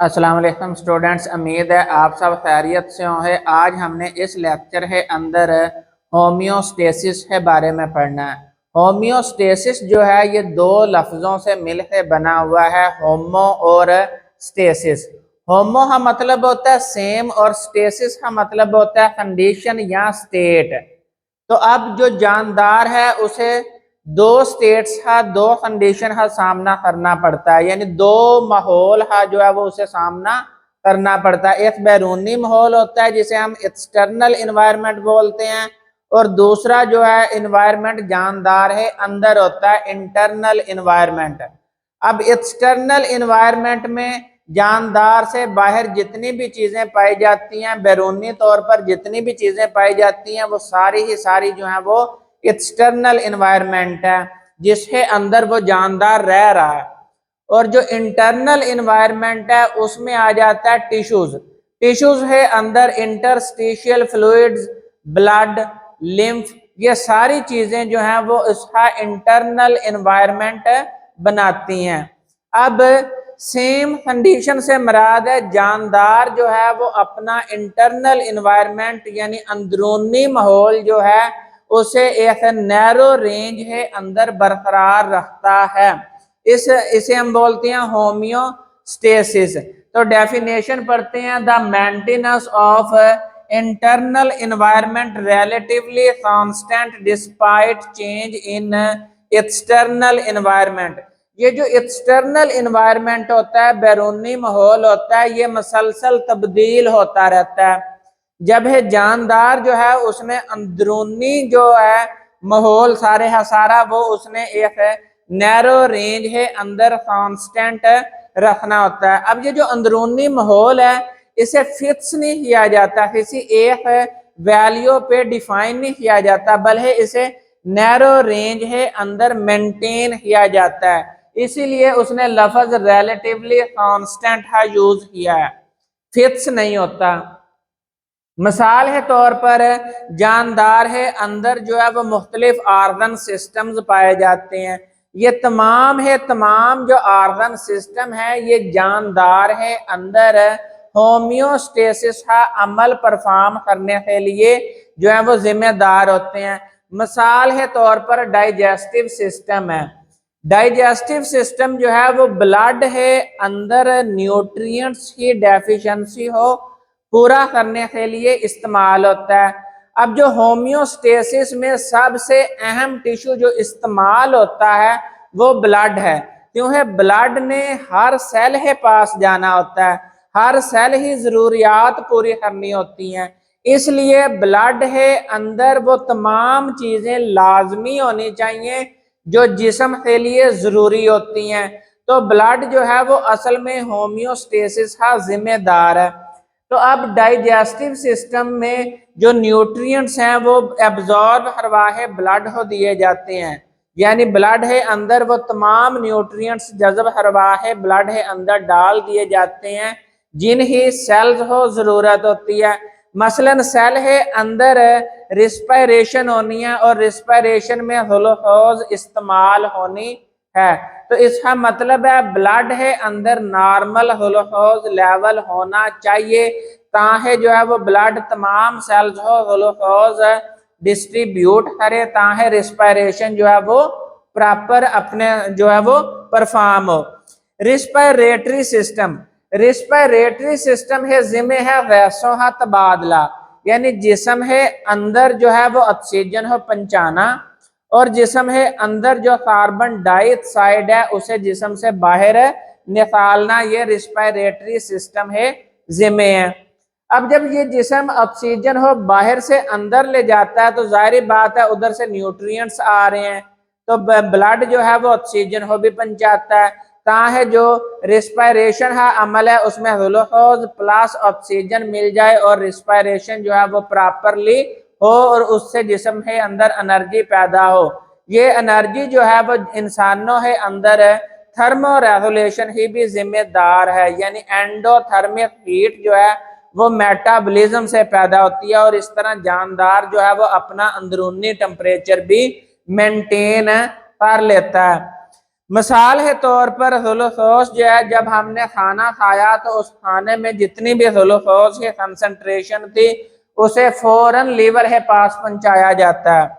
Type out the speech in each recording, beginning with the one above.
अस्सलाम वालेकुम स्टूडेंट्स, उम्मीद है आप सब खैरियत से होंगे। आज हमने इस लेक्चर के अंदर होम्योस्टेसिस के बारे में पढ़ना है। होम्योस्टेसिस जो है ये दो लफ्ज़ों से मिलकर बना हुआ है, होमो और स्टेसिस। होमो का मतलब होता है सेम और स्टेसिस का मतलब होता है कंडीशन या स्टेट। तो अब जो जानदार है उसे दो स्टेट्स का, दो कंडीशन का सामना करना पड़ता है, यानी दो माहौल का जो है वो उसे सामना करना पड़ता है। एक बैरूनी माहौल होता है जिसे हम एक्सटर्नल इन्वायरमेंट बोलते हैं, और दूसरा जो है इन्वायरमेंट जानदार है अंदर होता है, इंटरनल इन्वायरमेंट। अब एक्सटर्नल इन्वायरमेंट में जानदार से बाहर जितनी भी चीजें पाई जाती हैं, बैरूनी तौर पर जितनी भी चीजें पाई जाती हैं, वो सारी ही सारी जो है वो एक्सटर्नल इन्वायरमेंट है जिसके अंदर वो जानदार रह रहा है। और जो इंटरनल इन्वायरमेंट है उसमें आ जाता है टिश्यूज। टिश्यूज है अंदर इंटरस्टिशियल फ्लूइड्स, ब्लड, लिम्फ, ये सारी चीजें जो हैं वो इसका इंटरनल इन्वायरमेंट बनाती हैं। अब सेम कंडीशन से मुराद है जानदार जो है वो अपना इंटरनल इन्वायरमेंट यानी अंदरूनी माहौल जो है उसे एक नैरो रेंज है अंदर बरकरार रखता है। इसे हम बोलते हैं होम्योस्टेसिस। तो डेफिनेशन पढ़ते हैं, the maintenance of internal environment relatively constant despite change in external environment. ये जो एक्सटर्नल इन्वायरमेंट होता है, बैरूनी माहौल होता है, ये मसलसल तब्दील होता रहता है। जब है जानदार जो है उसने अंदरूनी जो है माहौल सारे है सारा वो उसने एक नैरो रेंज है अंदर कांस्टेंट रखना होता है। अब ये जो अंदरूनी माहौल है इसे फिक्स नहीं किया जाता, किसी एक वैल्यू पे डिफाइन नहीं किया जाता, बल्कि इसे नैरो रेंज है अंदर मेंटेन किया जाता है। इसीलिए उसने लफ्ज रिलेटिवली कांस्टेंट का यूज किया है, फिक्स नहीं होता। मिसाल के तौर पर जानदार है अंदर जो है वो मुख्तलिफ आर्गन सिस्टम्स पाए जाते हैं। ये तमाम जो आर्गन सिस्टम है ये जानदार है अंदर होम्योस्टेसिस का अमल परफॉर्म करने के लिए जो है वो जिम्मेदार होते हैं। मिसाल के तौर पर डाइजेस्टिव सिस्टम है। डाइजेस्टिव सिस्टम जो है वो ब्लड है अंदर न्यूट्रिएंट्स की डेफिशिएंसी हो पूरा करने के लिए इस्तेमाल होता है। अब जो होम्योस्टेसिस में सबसे अहम टिश्यू जो इस्तेमाल होता है वो ब्लड है, क्योंकि ब्लड ने हर सेल के पास जाना होता है, हर सेल ही जरूरियात पूरी करनी होती हैं। इसलिए ब्लड है अंदर वो तमाम चीजें लाजमी होनी चाहिए जो जिस्म के लिए जरूरी होती हैं। तो ब्लड जो है वो असल में होम्योस्टेसिस का जिम्मेदार है। तो अब डाइजेस्टिव सिस्टम में जो न्यूट्रिएंट्स हैं वो एब्जॉर्ब करवाए ब्लड को दिए जाते हैं, यानी ब्लड है अंदर वो तमाम न्यूट्रिएंट्स जज़ब करवाए ब्लड है अंदर डाल दिए जाते हैं जिन्हें सेल्स को जरूरत होती है। मसलन सेल है अंदर रिस्पायरेशन होनी है और रिस्पायरेशन में ग्लूकोज इस्तेमाल होनी है। तो इसका मतलब है ब्लड है अंदर नॉर्मल ग्लूकोज लेवल होना चाहिए, ताकि जो है वो ब्लड तमाम सेल्स को ग्लूकोज डिस्ट्रीब्यूट करे, ताकि रिस्पायरेशन जो है वो प्रॉपर अपने जो है वो परफॉर्म हो। रिस्पायरेटरी सिस्टम है जिम्मे है गैसों का तबादला, यानी जिस्म है अंदर जो है वो ऑक्सीजन को पहुंचाना, और जिस्म है अंदर जो कार्बन डाइऑक्साइड है उसे जिस्म से बाहर निकालना, ये रिस्पायरेटरी सिस्टम है जिम्मे है। अब जब ये जिस्म ऑक्सीजन हो बाहर से अंदर ले जाता है तो जाहिर बात है उधर से न्यूट्रिएंट्स आ रहे हैं, तो ब्लड जो है वो ऑक्सीजन को भी पहुंचाता है, ताकि जो रिस्पायरेशन का अमल है उसमें ग्लूकोज प्लस ऑक्सीजन मिल जाए और रिस्पायरेशन जो है वो प्रॉपरली हो और उससे जिस्म के अंदर एनर्जी पैदा हो। ये एनर्जी जो है वो इंसानों के अंदर थर्मो रेगुलेशन ही भी जिम्मेदार है, यानी एंडोथर्मिक हीट जो है वो मेटाबॉलिज्म से पैदा होती है, और इस तरह जानदार जो है वो अपना अंदरूनी टेम्परेचर भी मेंटेन कर लेता है। मिसाल के तौर पर ग्लूकोज जो है, जब हमने खाना खाया तो उस खाने में जितनी भी ग्लूकोज की कंसंट्रेशन थी उसे फौरन लीवर के पास पहुंचाया जाता है।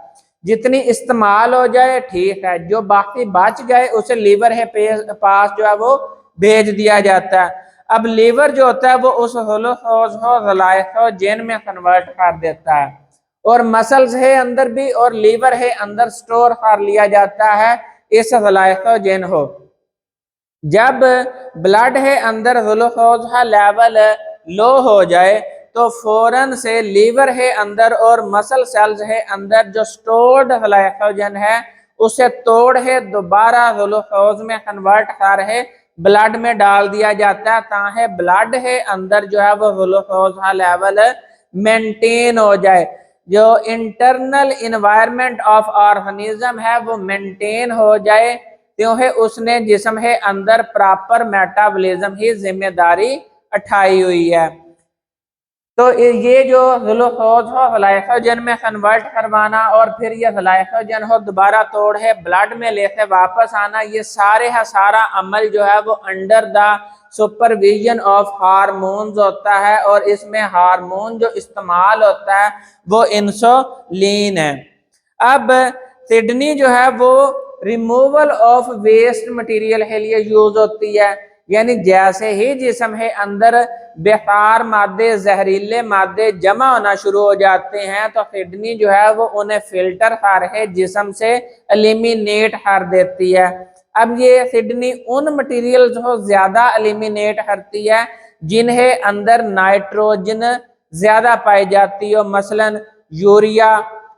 जितनी इस्तेमाल हो जाए ठीक है, जो बाकी बच गए उसे लीवर के पास जो है वो भेज दिया जाता है। अब लीवर जो होता है वो उस ग्लूकोज को ग्लाइकोजन में कन्वर्ट कर देता है और मसल्स है अंदर भी और लीवर है अंदर स्टोर कर लिया जाता है इस ग्लाइकोजन हो। जब ब्लड है अंदर ग्लूकोज का लेवल लो हो जाए तो फौरन से लीवर है अंदर और मसल सेल्स है अंदर जो स्टोर्ड ग्लाइकोजन है उसे तोड़ है दोबारा ग्लूकोज में कन्वर्ट कर है ब्लड में डाल दिया जाता है, ताकि ब्लड है अंदर जो है वो ग्लूकोज का लेवल मेंटेन हो जाए। जो इंटरनल इन्वायरमेंट ऑफ ऑर्गेनिज्म है वो मेंटेन हो जाए, क्योंकि उसने जिस्म है अंदर प्रॉपर मेटाबॉलिज्म की जिम्मेदारी उठाई हुई है। तो ये जो ग्लूकोज हो ग्लाइकोजन में कन्वर्ट करवाना और फिर ये ग्लाइकोजन हो दोबारा तोड़ है ब्लड में लेके वापस आना, ये सारा अमल जो है वो under the supervision of hormones होता है और इसमें हार्मोन जो इस्तेमाल होता है वो इंसुलिन है। अब किडनी जो है वो रिमूवल ऑफ वेस्ट मटेरियल के लिए यूज होती है, यानी जैसे ही जिस्म है अंदर बेकार मादे जहरीले मादे जमा होना शुरू हो जाते हैं तो किडनी जो है वो उन्हें फिल्टर करके जिस्म से एलिमिनेट कर देती है। अब ये किडनी उन मटेरियल्स को ज्यादा एलिमिनेट करती है जिन्हें अंदर नाइट्रोजन ज्यादा पाई जाती है, मसलन यूरिया,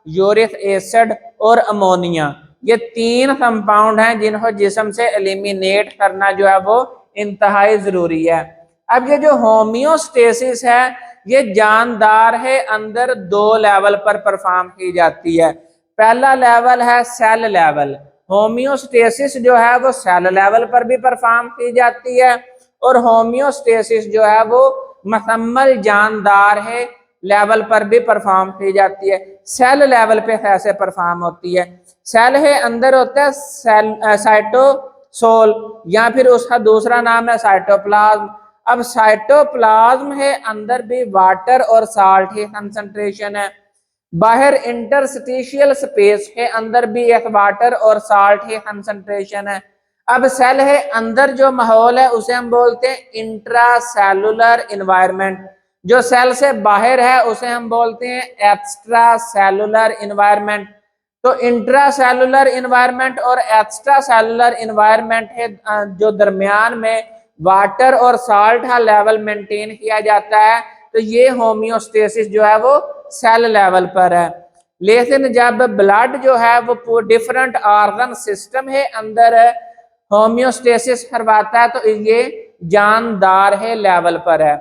यूरिक एसिड और अमोनिया। ये तीन कंपाउंड हैं जिनको जिस्म से एलिमिनेट करना जो है वो इंतहाई जरूरी है। अब ये जो होम्योस्टेसिस है ये जानदार है अंदर दो लेवल पर परफॉर्म की जाती है। पहला लेवल है सेल लेवल। होम्योस्टेसिस जो है वो सेल लेवल पर भी परफॉर्म की जाती है और होम्योस्टेसिस जो है वो मुकम्मल जानदार है लेवल पर भी परफॉर्म की जाती है। सेल लेवल पे कैसे परफॉर्म होती है? सेल है अंदर होता है सेल साइटोसोल या फिर उसका दूसरा नाम है साइटोप्लाज्म। अब साइटोप्लाज्म है अंदर भी वाटर और साल्ट की कंसंट्रेशन है। बाहर इंटरस्टिशियल स्पेस के अंदर भी एक वाटर और साल्ट की कंसंट्रेशन है। अब सेल है अंदर जो माहौल है उसे हम बोलते हैं इंट्रासेलुलर इन्वायरमेंट। जो सेल से बाहर है उसे हम बोलते हैं एक्स्ट्रा सेलुलर इन्वायरमेंट। तो इंट्रासेलुलर इन्वायरमेंट और एक्स्ट्रा सेलुलर इन्वायरमेंट है जो दरमियान में वाटर और साल्ट का लेवल मेंटेन किया जाता है। तो ये होम्योस्टेसिस जो है वो सेल लेवल पर है। लेकिन जब ब्लड जो है वो डिफरेंट ऑर्गन सिस्टम है अंदर होम्योस्टेसिस करवाता है तो ये जानदार है लेवल पर है।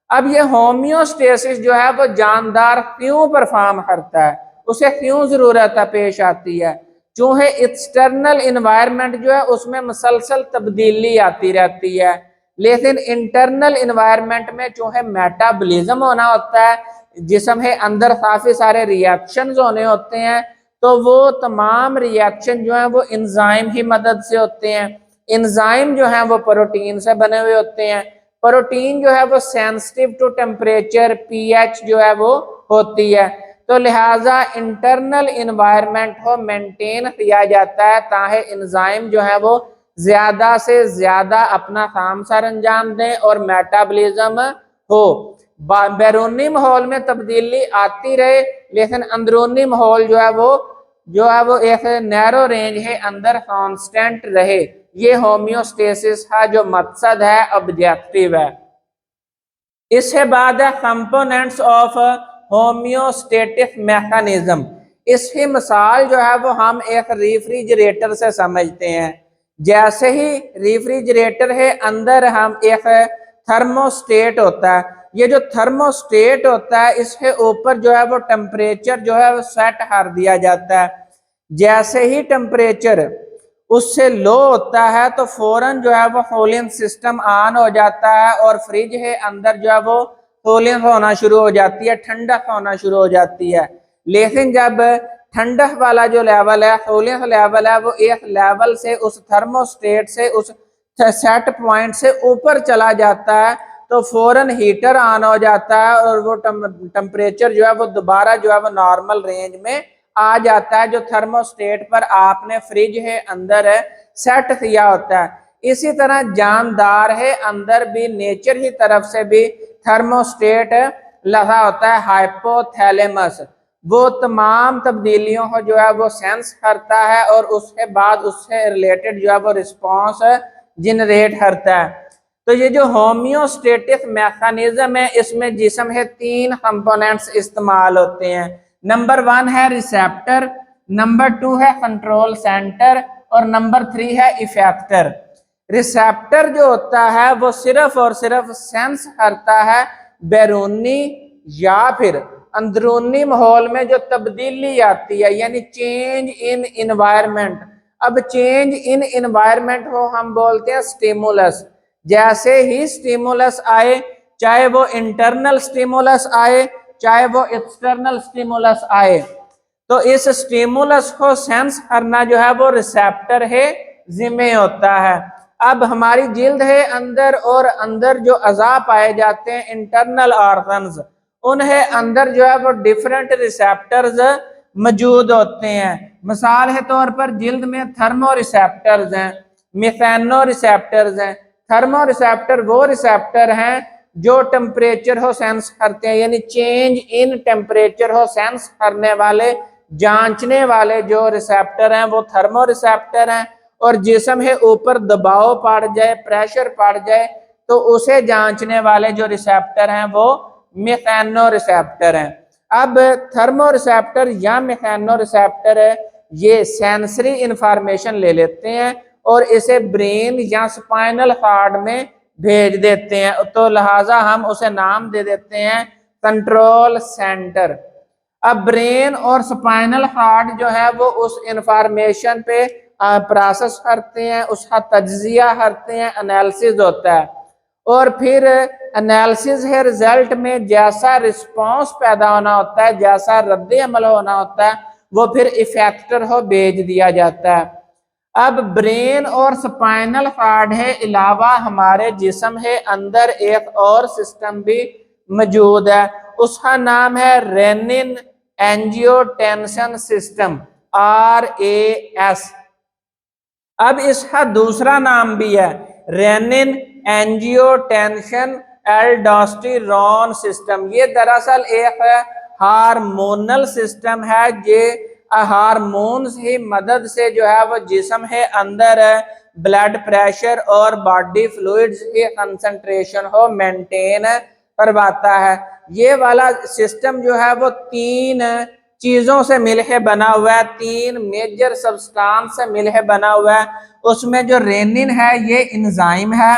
अब ये होम्योस्टेसिस जो है वो जानदार क्यों परफॉर्म करता है, उसे क्यों जरूरत पेश आती है? चूंकि एक्सटर्नल इन्वायरमेंट जो है उसमें मुसलसल तब्दीली आती रहती है, लेकिन इंटरनल इन्वायरमेंट में चूंकि मेटाबॉलिज्म होना होता है, जिस्म है अंदर काफी सारे रिएक्शंस होने होते हैं, तो वो तमाम रिएक्शन जो है वो एंजाइम की मदद से होते हैं। एंजाइम जो है वो प्रोटीन से बने हुए होते हैं। प्रोटीन जो है वो सेंसिटिव टू टेम्परेचर पीएच जो है वो होती है। तो लिहाजा इंटरनल इन्वायरमेंट को मेंटेन किया जाता है ताकि एंजाइम जो है वो ज्यादा से ज्यादा अपना काम सर अंजाम दें और मेटाबॉलिज्म हो। बैरूनी माहौल में तब्दीली आती रहे लेकिन अंदरूनी माहौल जो है वो एक नैरो रेंज है अंदर कांस्टेंट रहे। ये होम्योस्टेसिस का जो मकसद है, ऑब्जेक्टिव है। इसके बाद है कंपोनेंट्स ऑफ होम्योस्टेटिक मैकेनिज्म। इसकी मिसाल जो है वो हम एक रेफ्रिजरेटर से समझते हैं। जैसे ही रेफ्रिजरेटर है अंदर हम एक थर्मोस्टेट होता है। ये जो थर्मोस्टेट होता है इसके ऊपर जो है वो टेम्परेचर जो है वो सेट कर दिया जाता है। जैसे ही टेम्परेचर उससे लो होता है तो फौरन जो है वो कूलिंग सिस्टम ऑन हो जाता है और फ्रिज है अंदर जो है वो कूलिंग होना शुरू हो जाती है, ठंडक होना शुरू हो जाती है। लेकिन जब ठंडक वाला जो लेवल है, कूलिंग लेवल है, वो एक लेवल से उस थर्मोस्टेट से उस सेट पॉइंट से ऊपर चला जाता है तो फौरन हीटर ऑन हो जाता है और वो टेम्परेचर जो है वो दोबारा जो है वो नॉर्मल रेंज में आ जाता है, जो थर्मोस्टेट पर आपने फ्रिज है अंदर है सेट किया होता है। इसी तरह जानदार है अंदर भी नेचर की तरफ से भी थर्मोस्टेट लगा होता है हाइपोथैलेमस। वो तमाम तब्दीलियों को जो है वो सेंस करता है और उसके बाद उससे रिलेटेड जो है वो रिस्पॉन्स जनरेट करता है। तो ये जो होम्योस्टेटिक मैकेनिज्म है, इसमें जिस्म है 3 कंपोनेंट्स इस्तेमाल होते हैं। नंबर 1 है रिसेप्टर, नंबर 2 है कंट्रोल सेंटर और नंबर 3 है इफेक्टर। रिसेप्टर जो होता है वो सिर्फ और सिर्फ सेंस करता है बैरूनी या फिर अंदरूनी माहौल में जो तब्दीली आती है, यानी चेंज इन इन्वायरमेंट। अब चेंज इन इन्वायरमेंट को हम बोलते हैं स्टिमुलस। जैसे ही स्टिमुलस आए, चाहे वो इंटरनल स्टिमुलस आए चाहे वो एक्सटर्नल स्टिमुलस आए, तो इस स्टिमुलस को सेंस करना जो है वो रिसेप्टर है जिम्मे होता है। अब हमारी जिल्द है अंदर और अंदर जो अज़ा पाए जाते हैं इंटरनल ऑर्गन्स, उन्हें अंदर जो है वो डिफरेंट रिसेप्टर्स मौजूद होते हैं। मिसाल के तौर पर जिल्द में थर्मो रिसेप्टर्स हैं, मिथेनो रिसेप्टर्स हैं। थर्मो रिसेप्टर वो रिसेप्टर हैं जो टेम्परेचर हो सेंस करते हैं, यानी चेंज इन टेम्परेचर हो सेंस करने वाले, जांचने वाले जो रिसेप्टर हैं वो थर्मो रिसेप्टर हैं। और जिस्म है ऊपर दबाव पड़ जाए, प्रेशर पड़ जाए, तो उसे जांचने वाले जो रिसेप्टर हैं वो मैकेनो रिसेप्टर हैं। अब थर्मो रिसेप्टर या मैकेनो रिसेप्टर है, ये सेंसरी इंफॉर्मेशन ले लेते हैं और इसे ब्रेन या स्पाइनल कॉर्ड में भेज देते हैं, तो लिहाजा हम उसे नाम दे देते हैं कंट्रोल सेंटर। अब ब्रेन और स्पाइनल कॉर्ड जो है वो उस इंफॉर्मेशन पे प्रोसेस करते हैं, उसका तज्जिया करते हैं, एनालिसिस होता है और फिर एनालिसिस है रिजल्ट में जैसा रिस्पांस पैदा होना होता है, जैसा रद्द अमल होना होता है, वो फिर इफेक्टर को भेज दिया जाता है। अब ब्रेन और स्पाइनल कॉर्ड है अलावा हमारे जिस्म है अंदर एक और सिस्टम भी मौजूद है, उसका नाम है रेनिन एंजियोटेंशन सिस्टम, RAS। अब इसका दूसरा नाम भी है रेनिन एंजियोटेंशन एल्डोस्टेरोन सिस्टम। ये दरअसल एक हार्मोनल सिस्टम है, ये हार्मोन्स की मदद से जो है वो जिस्म है अंदर ब्लड प्रेशर और बॉडी फ्लूइड्स की कंसंट्रेशन को मेंटेन करवाता है। ये वाला सिस्टम जो है वो 3 चीजों से मिलकर बना हुआ है, 3 मेजर सब्सटेंस से मिलकर बना हुआ है। उसमें जो रेनिन है ये एंजाइम है,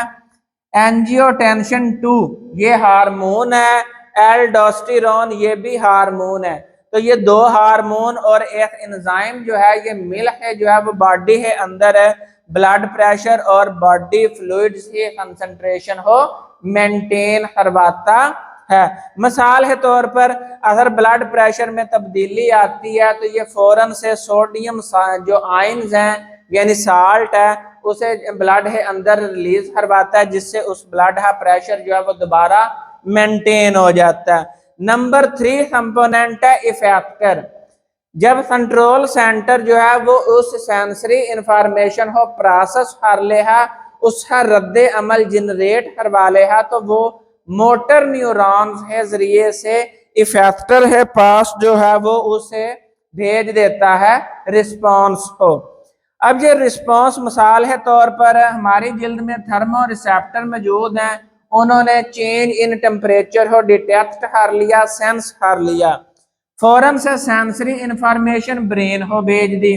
एंजियोटेंशन 2 ये हार्मोन है, एल्डोस्टेरोन ये भी हार्मोन है। तो ये 2 हार्मोन और एक एंजाइम जो है ये मिलकर जो है वो बॉडी के अंदर है ब्लड प्रेशर और बॉडी फ्लूइड्स की कंसंट्रेशन को मेंटेन करवाता है। मिसाल के तौर पर अगर ब्लड प्रेशर में तब्दीली आती है तो ये फौरन से सोडियम जो आयंस हैं यानी साल्ट है उसे ब्लड के अंदर रिलीज करवाता है, जिससे उस ब्लड का प्रेशर जो है वो दोबारा मेंटेन हो जाता है। नंबर 3 कंपोनेंट है इफेक्टर। जब कंट्रोल सेंटर जो है वो उस सेंसरी इंफॉर्मेशन को प्रोसेस कर ले है, उसका रद्द अमल जनरेट करवा ले है, तो वो मोटर न्यूरॉन्स के जरिए से इफेक्टर है पास जो है वो उसे भेज देता है रिस्पांस को। अब ये रिस्पांस मिसाल है तौर पर हमारी जिल्द में थर्मो रिसेप्टर मौजूद हैं, उन्होंने चेंज इन टेम्परेचर को डिटेक्ट कर लिया, सेंस कर लिया, फौरन से सेंसरी इंफॉर्मेशन ब्रेन को भेज दी,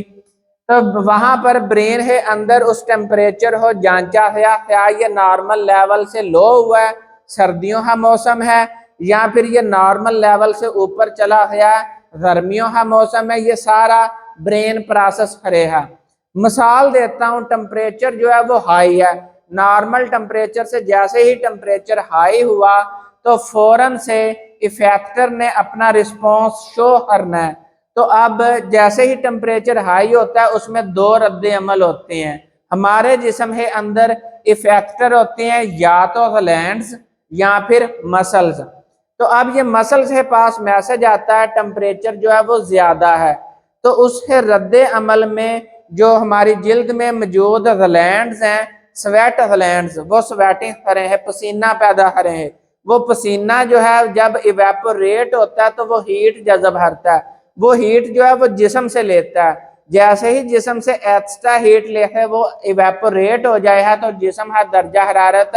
तो वहां पर ब्रेन है अंदर उस टेम्परेचर को जांचा गया, क्या ये नॉर्मल लेवल से लो हुआ है, सर्दियों का मौसम है, या फिर ये नॉर्मल लेवल से ऊपर चला गया, गर्मियों का मौसम है, ये सारा ब्रेन प्रोसेस करेगा। मिसाल देता हूँ, टेम्परेचर जो है वो हाई है, नॉर्मल टेम्परेचर से जैसे ही टेम्परेचर हाई हुआ तो फौरन से इफेक्टर ने अपना रिस्पॉन्स शो करना है, तो अब जैसे ही टेम्परेचर हाई होता है उसमें दो रद्द अमल होते हैं। हमारे जिस्म के अंदर इफेक्टर होते हैं या तो ग्लैंड्स या फिर मसल्स। तो अब ये मसल्स के पास मैसेज आता है टेम्परेचर जो है वो ज्यादा है, तो उसके रद्दे अमल में जो हमारी जिल्द में मौजूद ग्लैंड्स हैं, स्वेट ग्लैंड्स, वो स्वेटिंग कर रहे हैं, पसीना पैदा कर रहे हैं। वो पसीना जो है जब इवेपोरेट होता है तो वो हीट जज़ब करता है, वो हीट जो है वो जिस्म से लेता है। जैसे ही जिस्म से एक्स्ट्रा हीट लेके वो इवेपोरेट हो जाए है तो जिस्म का दर्जा हरारत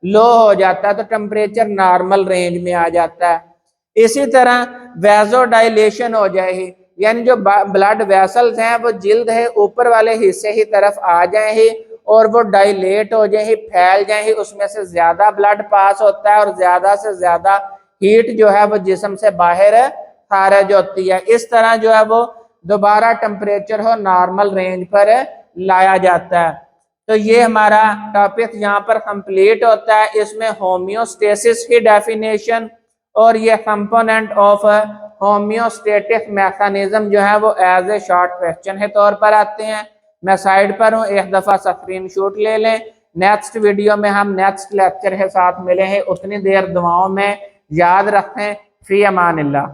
लो हो जाता है, तो टेम्परेचर नॉर्मल रेंज में आ जाता है। इसी तरह वेजोडाइलेशन हो जाए, यानी जो ब्लड वेसल्स हैं वो जिल्द है ऊपर वाले हिस्से की तरफ आ जाए और वो डायलेट हो जाए, फैल जाए, उसमें से ज्यादा ब्लड पास होता है और ज्यादा से ज्यादा हीट जो है वो जिस्म से बाहर खारिज होती है। इस तरह जो है वो दोबारा टेम्परेचर हो नॉर्मल रेंज पर लाया जाता है। तो ये हमारा टॉपिक यहाँ पर कंप्लीट होता है। इसमें होम्योस्टेसिस की डेफिनेशन और ये कंपोनेंट ऑफ होम्योस्टेटिक मैकेनिज्म जो है वो एज ए शॉर्ट क्वेश्चन के तौर पर आते हैं। मैं साइड पर हूँ, एक दफ़ा स्क्रीनशॉट ले लें। नेक्स्ट वीडियो में हम नेक्स्ट लेक्चर के साथ मिले हैं। उतनी देर दुआओं में याद रखें। फी अमानिल्लाह।